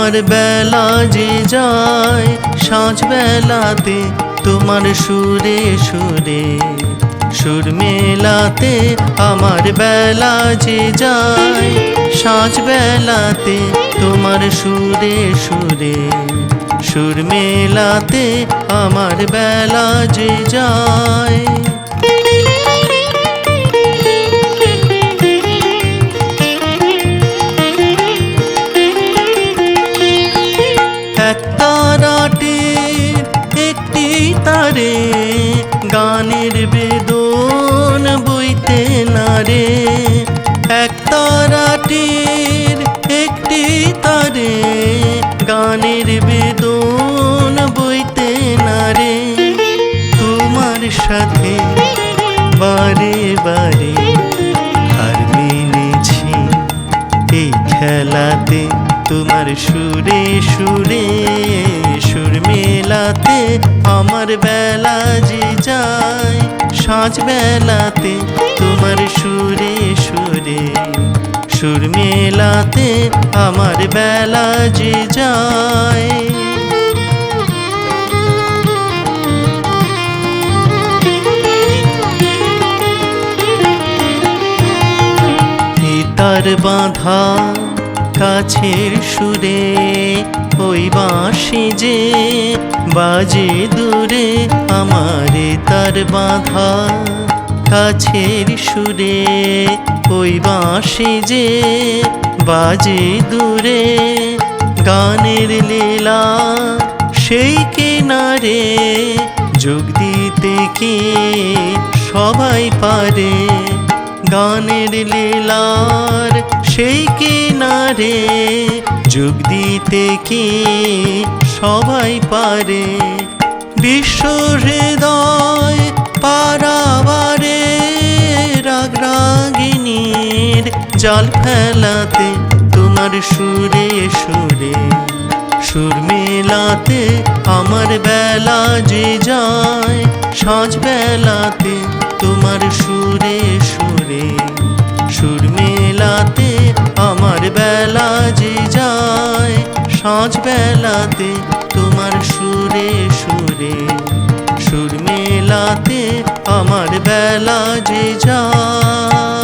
আমার বেলা যে যায় সাঁঝ বেলাতে তোমার সুরে সুরে সুর মেলাতে আমার বেলা যে যায় সাঁঝ বেলাতে তোমার সুরে সুরে সুর মেলাতে আমার বেলা যে যায়। এক তারাটির একটি তারে গানের বেদন বইতে নারে। এক তারাটির একটি তারে গানের বেদন বইতে নারে। তোমার সাথে বারে বারে হার মেনেছি এই খেলাতে তোমার সুরে সুরে সুর মেলাতে আমার বেলা যে যায় সাঁঝ বেলাতে তোমার সুরে সুরে সুর মেলাতে আমার বেলা যে যায়। তার বাঁধা কাছের সুরে ওই বাঁশি যে বাজে দূরে আমার তার বাঁধা কাছের সুরে ওই বাঁশি যে বাজে দূরে। গানের লীলা সেই কিনারে যোগ দিতে কি সবাই পারে। গানের লীলার সেই কিনারে যোগ দিতে কি সবাই পারে। বিশ্ব হৃদয় পারাবারে রাগ রাগিনীর জাল ফেলাতে তোমার সুরে সুরে সুর মেলাতে আমার বেলা যে যায় সাঁঝ বেলাতে তোমার সুরে সুরে সুর মেলাতে আমার বেলা যে যায় সাঁঝ বেলাতে তোমার সুরে সুরে সুর মেলাতে আমার বেলা যে যায়।